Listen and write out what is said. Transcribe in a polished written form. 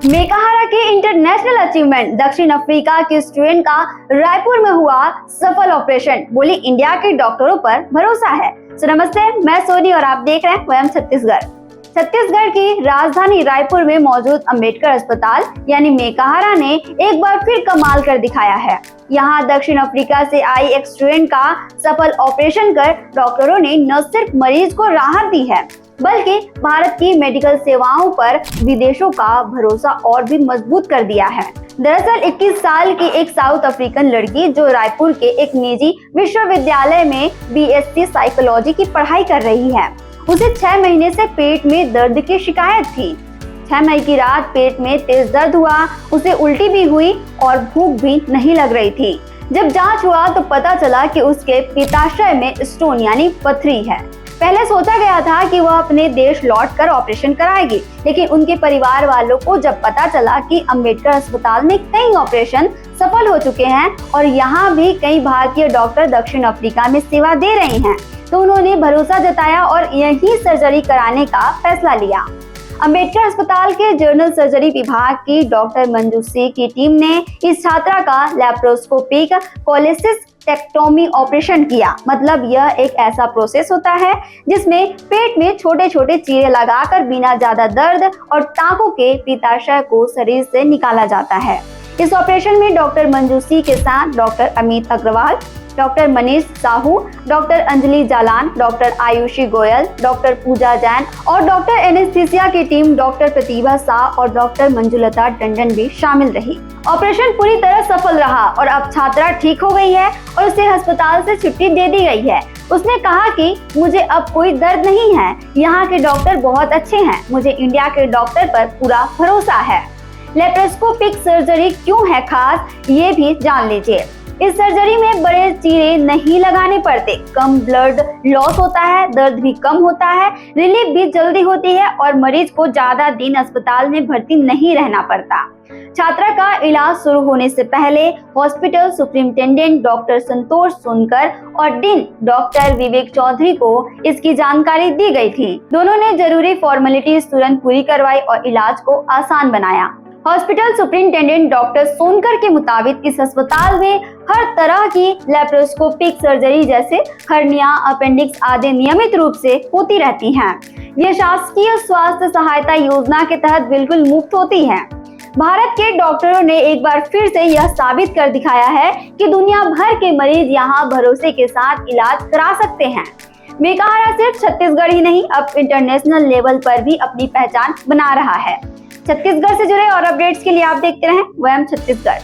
मेकाहारा की international achievement, दक्षिण Africa के स्टूडेंट का रायपुर में हुआ सफल ऑपरेशन, बोली इंडिया के डॉक्टरों पर भरोसा है। नमस्ते, मैं सोनी और आप देख रहे हैं वयम छत्तीसगढ़। छत्तीसगढ़ की राजधानी रायपुर में मौजूद अंबेडकर अस्पताल यानी मेकाहारा ने एक बार फिर कमाल कर दिखाया है। यहाँ दक्षिण अफ्रीका से आई एक स्टूडेंट का सफल ऑपरेशन कर डॉक्टरों ने न सिर्फ मरीज को राहत दी है, बल्कि भारत की मेडिकल सेवाओं पर विदेशों का भरोसा और भी मजबूत कर दिया है। दरअसल 21 साल की एक साउथ अफ्रीकन लड़की जो रायपुर के एक निजी विश्वविद्यालय में बीएससी साइकोलॉजी की पढ़ाई कर रही है, उसे 6 महीने से पेट में दर्द की शिकायत थी। 6 मई की रात पेट में तेज दर्द हुआ, उसे उल्टी भी हुई और भूख भी नहीं लग रही थी। जब जांच हुआ तो पता चला कि उसके पित्ताशय में स्टोन यानी पथरी है। पहले सोचा गया था कि वह अपने देश लौटकर ऑपरेशन कराएगी, लेकिन उनके परिवार वालों को जब पता चला कि अंबेडकर अस्पताल में कई ऑपरेशन सफल हो चुके हैं और यहाँ भी कई भारतीय डॉक्टर दक्षिण अफ्रीका में सेवा दे रहे हैं, तो उन्होंने भरोसा जताया और यही सर्जरी कराने का फैसला लिया। अंबेडकर अस्पताल के जनरल सर्जरी विभाग की डॉक्टर मंजू सिंह की टीम ने इस छात्रा का लैप्रोस्कोपिक कोलेसिस्टेक्टोमी ऑपरेशन किया। मतलब यह एक ऐसा प्रोसेस होता है जिसमें पेट में छोटे छोटे चीरे लगाकर बिना ज्यादा दर्द और टांकों के पित्ताशय को शरीर से निकाला जाता है। इस ऑपरेशन में डॉक्टर मंजू सिंह के साथ doctor Amit Agarwal, doctor Manish Sahu, doctor Anjali Jalan, doctor Ayushi Goyal, doctor Puja Jain और डॉक्टर एनेस्थीसिया की टीम डॉक्टर प्रतिभा शाह और डॉक्टर मंजुलता टंडन भी शामिल रही। ऑपरेशन पूरी तरह सफल रहा और अब छात्रा ठीक हो गई है और उसे अस्पताल से छुट्टी दे दी गई है। उसने कहा कि मुझे अब कोई दर्द नहीं है, यहाँ के डॉक्टर बहुत अच्छे हैं, मुझे इंडिया के डॉक्टर पर पूरा भरोसा है। लेप्रोस्कोपिक सर्जरी क्यों है खास, ये भी जान लीजिए। इस सर्जरी में बड़े चीरे नहीं लगाने पड़ते, कम ब्लड लॉस होता है, दर्द भी कम होता है, रिलीफ भी जल्दी होती है और मरीज को ज्यादा दिन अस्पताल में भर्ती नहीं रहना पड़ता। छात्रा का इलाज शुरू होने से पहले हॉस्पिटल सुपरिंटेंडेंट डॉक्टर संतोष सोनकर और डीन डॉक्टर विवेक चौधरी को इसकी जानकारी दी गई थी। दोनों ने जरूरी फॉर्मेलिटीज तुरंत पूरी करवाई और इलाज को आसान बनाया। हॉस्पिटल सुपरिंटेंडेंट डॉक्टर सोनकर के मुताबिक इस अस्पताल में हर तरह की लैप्रोस्कोपिक सर्जरी जैसे हर्निया, अपेंडिक्स आदि नियमित रूप से होती रहती हैं। ये शासकीय स्वास्थ्य सहायता योजना के तहत बिल्कुल मुफ्त होती है। भारत के डॉक्टरों ने एक बार फिर से यह साबित कर दिखाया है कि दुनिया भर के मरीज यहाँ भरोसे के साथ इलाज करा सकते हैं। मेकाहारा सिर्फ छत्तीसगढ़ ही नहीं, अब इंटरनेशनल लेवल पर भी अपनी पहचान बना रहा है। छत्तीसगढ़ से जुड़े और अपडेट्स के लिए आप देखते रहें वयम छत्तीसगढ़।